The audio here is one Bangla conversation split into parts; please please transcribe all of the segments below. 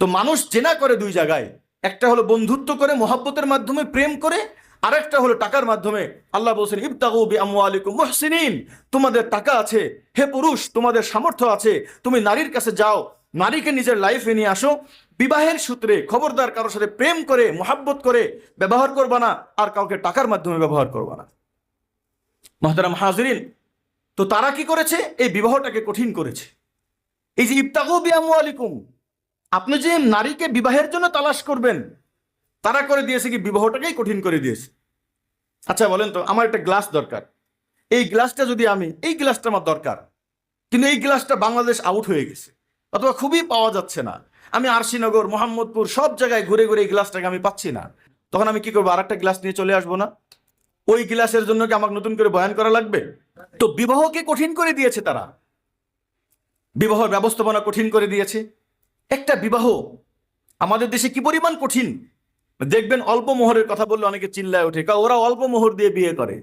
তো মানুষ জেনা করে দুই জায়গায়, একটা হলো বন্ধুত্ব করে মহাব্বতের মাধ্যমে প্রেম করে, আরেকটা হলো টাকার মাধ্যমে। আল্লাহ বলছেন ইবতাগু বিআমওয়ালিকুম মুহসিনিন, তোমাদের টাকা আছে, হে পুরুষ তোমাদের সামর্থ্য আছে, তুমি নারীর কাছে যাও, নারীকে নিজের লাইফে নিয়ে আসো, বিবাহের সূত্রে খবরদার কারোর সাথে প্রেম করে মহাব্বত করে ব্যবহার করবা না, আর কাউকে টাকার মাধ্যমে ব্যবহার করবা না। মুহতারাম হাজিরিন, তো তারা কি করেছে? এই বিবাহটাকে কঠিন করেছে। এই যে ইবতাগু বিআমওয়ালিকুম, আপনি যে নারীকে বিবাহের জন্য তালাশ করবেন, তারা করে দিয়েছে কি বিবাহটাকেই কঠিন করে দিয়েছে। আচ্ছা বলেন তো, আমার একটা গ্লাস দরকার, এই গ্লাসটা যদি এই গ্লাসটা আমার দরকার, কিন্তু এই গ্লাসটা বাংলাদেশ আউট হয়ে গেছে অথবা খুবই পাওয়া যাচ্ছে না, আমি আরশিনগর মোহাম্মদপুর সব জায়গায় ঘুরে ঘুরে এই গ্লাসটাকে আমি পাচ্ছি না, তখন আমি কি করবো? আর একটা গ্লাস নিয়ে চলে আসবো না? ওই গ্লাসের জন্য কি আমাকে নতুন করে বয়ান করা লাগবে? তো বিবাহকে কঠিন করে দিয়েছে তারা, বিবাহের ব্যবস্থাপনা কঠিন করে দিয়েছে। একটা বিবাহ আমাদের দেশে কি পরিমাণ কঠিন দেখবেন। অল্প মোহরের কথা বললে অনেকে চিল্লায় ওঠে, ওরা অল্প মোহর দিয়ে বিয়ে করে।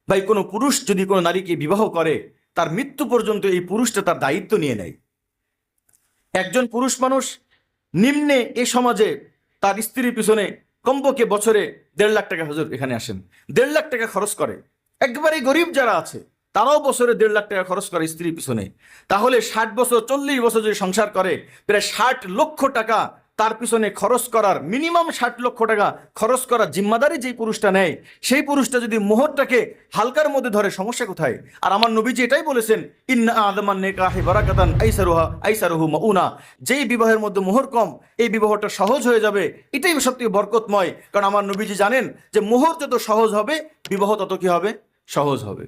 ভাই, কোনো পুরুষ যদি কোনো নারীকে বিবাহ করে, তার মৃত্যু পর্যন্ত এই পুরুষটা তার দায়িত্ব নিয়ে নেয়। একজন পুরুষ মানুষ নিম্নে এ সমাজে তার স্ত্রীর পিছনে কমপক্ষে বছরে 1.5 লাখ টাকা, হুজুর এখানে আসেন, 1.5 লাখ টাকা খরচ করে। একবারে গরিব যারা আছে তারাও বছরে 1.5 লাখ টাকা খরচ করে স্ত্রীর পিছনে। তাহলে 60 বছর 40 বছর যদি সংসার করে, প্রায় 60 লক্ষ টাকা তার পিছনে খরচ করার, মিনিমাম 60 লক্ষ টাকা খরচ করার জিম্মাদারি যেই পুরুষটা নেয়, সেই পুরুষটা যদি মোহরটাকে হালকার মধ্যে ধরে, সমস্যা কোথায়? আর আমার নবীজি এটাই বলেছেন, ইন্না আদামান নিকাহি বারাকাতান আইসারুহু মাউনা, যেই বিবাহের মধ্যে মোহর কম, এই বিবাহটা সহজ হয়ে যাবে, এটাই সবথেকে বরকতময়। কারণ আমার নবীজি জানেন যে মোহর যত সহজ হবে, বিবাহ তত কি হবে? সহজ হবে।